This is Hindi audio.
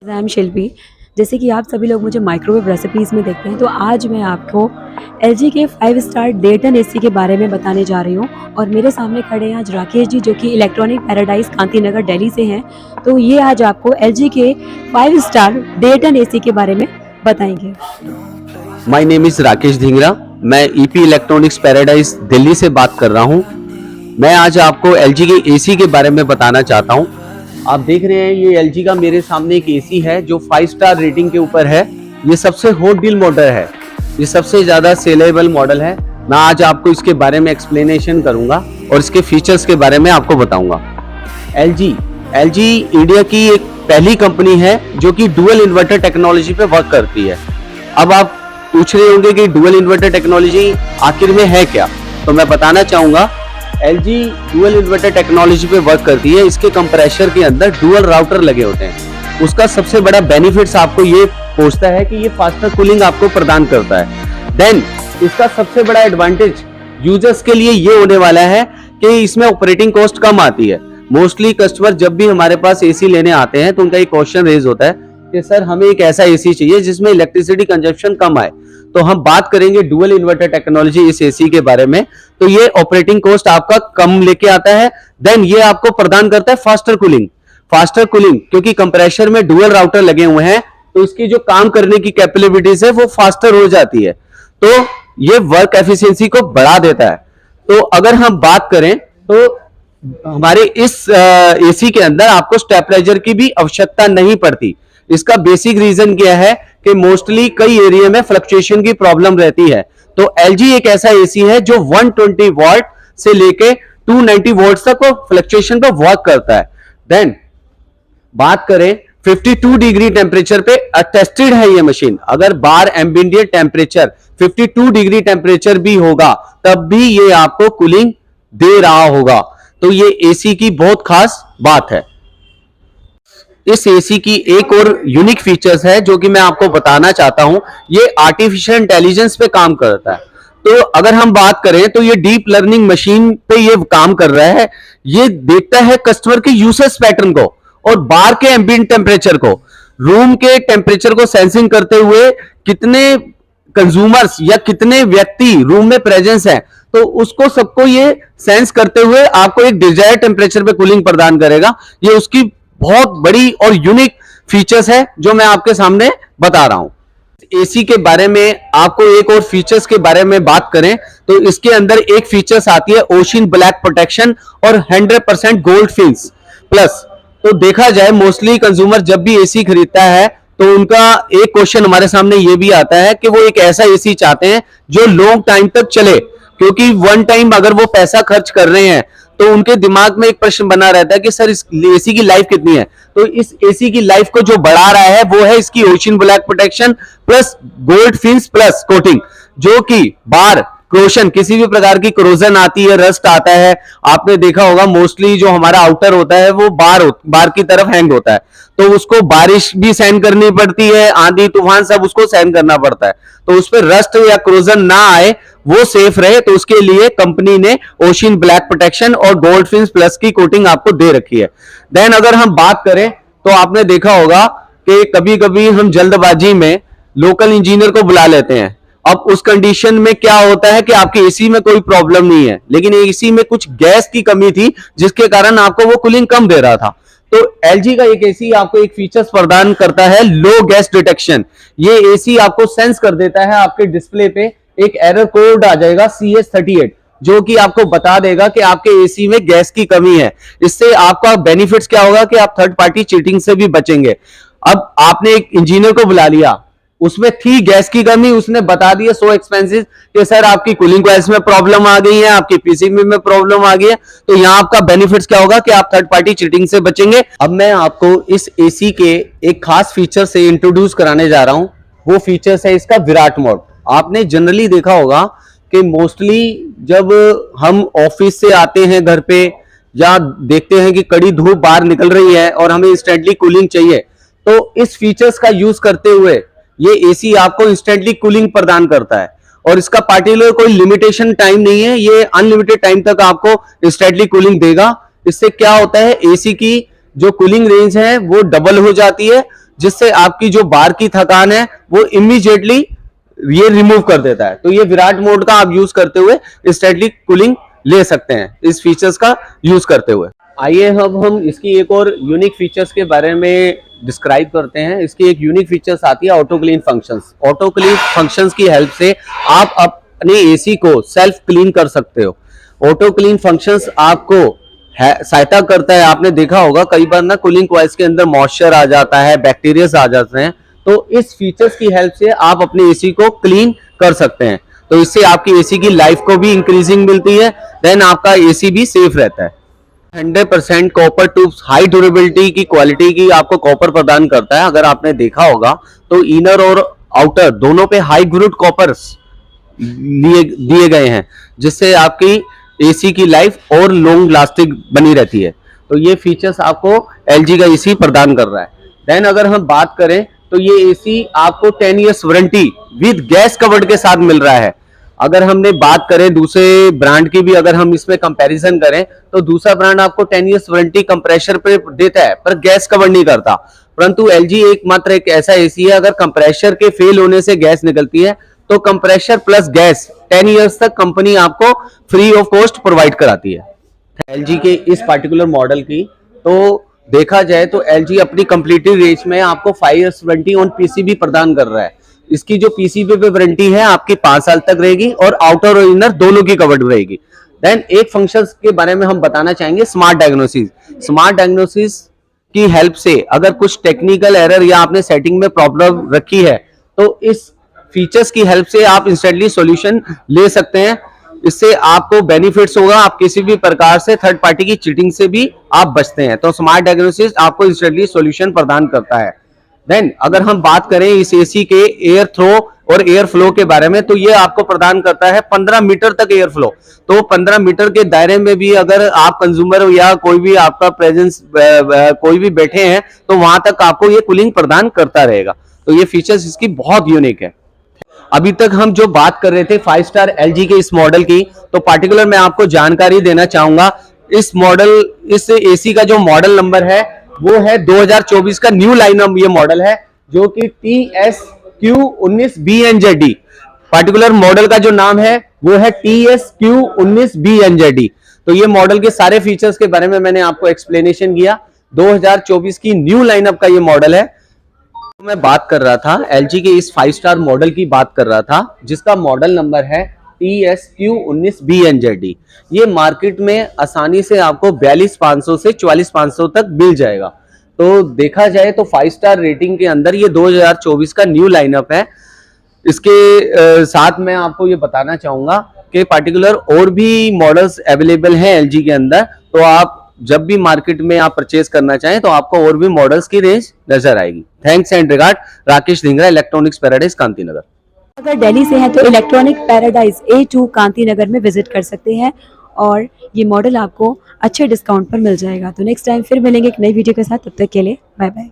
आई एम शिल्पी। जैसे कि आप सभी लोग मुझे माइक्रोवेव रेसिपीज़ में देखते हैं, तो आज मैं आपको एलजी के 5 स्टार डेटन एसी के बारे में बताने जा रही हूँ। और मेरे सामने खड़े हैं आज राकेश जी, जो कि इलेक्ट्रॉनिक पैराडाइज कांतिनगर दिल्ली से हैं। तो ये आज आपको एलजी के 5 स्टार डेटन एसी के बारे में बताएंगे। My name is Rakesh Dhingra. मैं ईपी इलेक्ट्रॉनिक्स पैराडाइज दिल्ली से बात कर रहा हूँ। मैं आज आपको एलजी के एसी के बारे में बताना चाहता हूँ। आप देख रहे हैं ये एलजी का मेरे सामने एक एसी है जो 5 स्टार रेटिंग के ऊपर है। ये सबसे हॉट डील मॉडल है, ये सबसे ज्यादा सेलेबल मॉडल है। मैं आज आपको इसके बारे में एक्सप्लेनेशन करूंगा और इसके फीचर्स के बारे में आपको बताऊंगा। एलजी इंडिया की एक पहली कंपनी है जो कि डुअल इन्वर्टर टेक्नोलॉजी पे वर्क करती है। अब आप पूछ रहे होंगे कि डुअल इन्वर्टर टेक्नोलॉजी आखिर में है क्या, तो मैं बताना चाहूंगा। एलजी डुअल इन्वर्टर टेक्नोलॉजी पे वर्क करती है। इसके कंप्रेसर के अंदर डुअल राउटर लगे होते हैं। उसका सबसे बड़ा बेनिफिट्स आपको ये पहुंचता है कि ये फास्टर कूलिंग आपको प्रदान करता है। देन इसका सबसे बड़ा एडवांटेज यूजर्स के लिए ये होने वाला है कि इसमें ऑपरेटिंग कॉस्ट कम आती है। मोस्टली कस्टमर जब भी हमारे पास एसी लेने आते हैं तो उनका एक क्वेश्चन रेज होता है कि सर हमें एक ऐसा एसी चाहिए जिसमें इलेक्ट्रिसिटी कंजप्शन कम आए। तो हम बात करेंगे डुअल इन्वर्टर टेक्नोलॉजी इस एसी के बारे में। तो ये ऑपरेटिंग कॉस्ट आपका कम लेके आता है। देन ये आपको प्रदान करता है फास्टर कूलिंग क्योंकि कंप्रेसर में डुअल राउटर लगे हुए हैं तो इसकी जो काम करने की कैपेबिलिटीज है वो फास्टर हो जाती है। तो ये वर्क एफिशिएंसी को बढ़ा देता है। तो अगर हम बात करें तो हमारे इस एसी के अंदर आपको स्टेबलाइजर की भी आवश्यकता नहीं पड़ती। इसका बेसिक रीजन क्या है कि मोस्टली कई एरिया में फ्लक्चुएशन की प्रॉब्लम रहती है। तो एलजी एक ऐसा एसी है जो 120 वॉट से लेके 290 वोल्ट तक फ्लक्चुएशन पे वर्क करता है। देन बात करें 52 डिग्री टेम्परेचर पे अटेस्टेड है ये मशीन। अगर बाहर एम्बिएंट टेम्परेचर 52 डिग्री टेम्परेचर भी होगा तब भी ये आपको कूलिंग दे रहा होगा। तो ये एसी की बहुत खास बात है। इस एसी की एक और यूनिक फीचर्स है जो कि मैं आपको बताना चाहता हूं। ये आर्टिफिशियल इंटेलिजेंस पे काम करता है। तो अगर हम बात करें तो ये डीप लर्निंग मशीन पे ये काम कर रहा है। ये देखता है कस्टमर के यूसेज पैटर्न को और बाहर के एम्बिएंट टेम्परेचर को, रूम के टेम्परेचर को सेंसिंग करते हुए कितने कंज्यूमर्स या कितने व्यक्ति रूम में प्रेजेंस है, तो उसको सबको ये सेंस करते हुए आपको एक डिजायर्ड टेम्परेचर पे कूलिंग प्रदान करेगा। ये उसकी बहुत बड़ी और यूनिक फीचर्स है जो मैं आपके सामने बता रहा हूं। एसी के बारे में आपको एक और फीचर्स के बारे में बात करें तो इसके अंदर एक फीचर्स आती है ओशियन ब्लैक प्रोटेक्शन और 100% गोल्ड फिल्स प्लस। तो देखा जाए मोस्टली कंज्यूमर जब भी एसी खरीदता है तो उनका एक क्वेश्चन हमारे सामने ये भी आता है कि वो एक ऐसा एसी चाहते हैं जो लॉन्ग टाइम तक चले, क्योंकि वन टाइम अगर वो पैसा खर्च कर रहे हैं तो उनके दिमाग में एक प्रश्न बना रहता है कि सर इस एसी की लाइफ कितनी है। तो इस एसी की लाइफ को जो बढ़ा रहा है वो है इसकी ocean black protection plus gold fills plus coating, जो कि बार क्रोशन किसी भी प्रकार की क्रोजन आती है, रस्ट आता है। आपने देखा होगा मोस्टली जो हमारा आउटर होता है वो बार की तरफ हैंग होता है, तो उसको बारिश भी सहन करनी पड़ती है, आंधी तूफान सब उसको सहन करना पड़ता है। तो उस पर रस्ट या क्रोजन ना आए, वो सेफ रहे, तो उसके लिए कंपनी ने ओशियन ब्लैक प्रोटेक्शन और गोल्ड फिल्स प्लस की कोटिंग आपको दे रखी है। देन अगर हम बात करें तो आपने देखा होगा कि कभी कभी हम जल्दबाजी में लोकल इंजीनियर को बुला लेते हैं। अब उस कंडीशन में क्या होता है कि आपके एसी में कोई प्रॉब्लम नहीं है, लेकिन एसी में कुछ गैस की कमी थी जिसके कारण आपको वो कूलिंग कम दे रहा था। तो एलजी का एक एसी आपको एक फीचर्स प्रदान करता है लो गैस डिटेक्शन। ये एसी आपको सेंस कर देता है, आपके डिस्प्ले पे एक एरर कोड आ जाएगा CS38 जो कि आपको बता देगा कि आपके एसी में गैस की कमी है। इससे आपका बेनिफिट्स क्या होगा कि आप थर्ड पार्टी चीटिंग से भी बचेंगे। अब आपने एक इंजीनियर को बुला लिया, उसमें थी गैस की कमी, उसने बता दिया सो एक्सपेंसिव कि सर आपकी कूलिंग कॉइल्स में प्रॉब्लम आ गई है, आपकी पीसीबी में प्रॉब्लम आ गई है। तो यहां आपका बेनिफिट्स क्या होगा कि आप थर्ड पार्टी चीटिंग से बचेंगे। अब मैं आपको इस एसी के एक खास फीचर से इंट्रोड्यूस कराने जा रहा हूं। वो फीचर्स है इसका विराट मोड। आपने जनरली देखा होगा कि मोस्टली जब हम ऑफिस से आते हैं घर पे या देखते हैं कि कड़ी धूप बाहर निकल रही है और हमें इंस्टेंटली कूलिंग चाहिए, तो इस फीचर्स का यूज करते हुए ये एसी आपको इंस्टेंटली कूलिंग प्रदान करता है। और इसका पार्टिकुलर कोई लिमिटेशन टाइम नहीं है, ये अनलिमिटेड टाइम तक आपको इंस्टेंटली कूलिंग देगा। इससे क्या होता है एसी की जो कूलिंग रेंज है वो डबल हो जाती है। जिससे आपकी जो बार की थकान है वो इमीडिएटली ये रिमूव कर देता है। तो ये विराट मोड का आप यूज करते हुए इंस्टेंटली कूलिंग ले सकते हैं इस फीचर्स का यूज करते हुए। आइए अब हम इसकी एक और यूनिक फीचर्स के बारे में डिस्क्राइब करते हैं। इसकी एक यूनिक फीचर्स आती है auto clean functions. Auto clean functions की हेल्प से आप अपने एसी को सेल्फ क्लीन कर सकते हो। ऑटो क्लीन फंक्शंस आपको सहायता करता है। आपने देखा होगा कई बार ना कूलिंग कॉइल्स के अंदर मॉइस्चर आ जाता है, बैक्टीरिया आ जाते हैं, तो इस फीचर्स की हेल्प से आप अपने एसी को क्लीन कर सकते हैं। तो इससे आपकी एसी की लाइफ को भी इंक्रीजिंग मिलती है, देन आपका एसी भी सेफ रहता है। 100% कॉपर ट्यूब्स हाई ड्यूरेबिलिटी की क्वालिटी की आपको कॉपर प्रदान करता है। अगर आपने देखा होगा तो इनर और आउटर दोनों पे हाई ग्रेड कॉपर्स दिए गए हैं, जिससे आपकी एसी की लाइफ और लॉन्ग लास्टिंग बनी रहती है। तो ये फीचर्स आपको एलजी का एसी प्रदान कर रहा है। देन अगर हम बात करें तो ये एसी आपको 10 years warranty with gas covered के साथ मिल रहा है। अगर हमने बात करें दूसरे ब्रांड की भी, अगर हम इसमें कंपैरिजन करें तो दूसरा ब्रांड आपको 10 इयर्स वारंटी कंप्रेसर पे देता है पर गैस कवर नहीं करता, परंतु एलजी एकमात्र एक ऐसा एसी है अगर कंप्रेसर के फेल होने से गैस निकलती है तो कंप्रेसर प्लस गैस 10 इयर्स तक कंपनी आपको फ्री ऑफ कॉस्ट प्रोवाइड कराती है। एलजी के इस पार्टिकुलर मॉडल की तो देखा जाए तो एलजी अपनी कंप्लीटली रेंज में आपको 5 इयर्स वारंटी ऑन पीसीबी प्रदान कर रहा है। इसकी जो पीसीबी पे वारंटी है आपकी 5 साल तक रहेगी और आउटर और इनर दोनों की कवर्ड रहेगी। देन एक फंक्शन के बारे में हम बताना चाहेंगे, स्मार्ट डायग्नोसिस। स्मार्ट डायग्नोसिस की हेल्प से अगर कुछ टेक्निकल एरर या आपने सेटिंग में प्रॉब्लम रखी है तो इस फीचर्स की हेल्प से आप इंस्टेंटली सॉल्यूशन ले सकते हैं। इससे आपको बेनिफिट्स होगा, आप किसी भी प्रकार से थर्ड पार्टी की चीटिंग से भी आप बचते हैं। तो स्मार्ट डायग्नोसिस आपको इंस्टेंटली सॉल्यूशन प्रदान करता है। देन अगर हम बात करें इस एसी के एयर थ्रो और एयर फ्लो के बारे में तो ये आपको प्रदान करता है 15 मीटर तक एयर फ्लो। तो 15 मीटर के दायरे में भी अगर आप कंज्यूमर या कोई भी आपका प्रेजेंस कोई भी बैठे हैं तो वहां तक आपको ये कूलिंग प्रदान करता रहेगा। तो ये फीचर्स इसकी बहुत यूनिक है। अभी तक हम जो बात कर रहे थे 5 स्टार एलजी के इस मॉडल की, तो पार्टिकुलर मैं आपको जानकारी देना चाहूंगा। इस मॉडल इस एसी का जो मॉडल नंबर है वो है 2024 का न्यू लाइनअप ये मॉडल है, जो कि TSQ19BNZD। पार्टिकुलर मॉडल का जो नाम है वो है TSQ19BNZD। तो ये मॉडल के सारे फीचर्स के बारे में मैंने आपको एक्सप्लेनेशन किया। 2024 की न्यू लाइनअप का ये मॉडल है। तो मैं बात कर रहा था एलजी के इस 5 स्टार मॉडल की बात कर रहा था, जिसका मॉडल नंबर है TSQ19BNZD। ये मार्केट में आसानी से आपको 42,500 से 44,500 तक मिल जाएगा। तो देखा जाए तो 5 स्टार रेटिंग के अंदर ये 2024 का न्यू लाइनअप है। इसके साथ मैं आपको ये बताना चाहूंगा कि पार्टिकुलर और भी मॉडल्स अवेलेबल हैं एलजी के अंदर। तो आप जब भी मार्केट में आप परचेज करना चाहें तो आपको और भी मॉडल्स की रेंज नजर आएगी। Thanks and regard, Rakesh Dhingra, electronics paradise Kanti Nagar. अगर दिल्ली से हैं तो इलेक्ट्रॉनिक पैराडाइज A2 कांति नगर में विजिट कर सकते हैं और ये मॉडल आपको अच्छे डिस्काउंट पर मिल जाएगा। तो नेक्स्ट टाइम फिर मिलेंगे एक नई वीडियो के साथ, तब तक के लिए बाय बाय।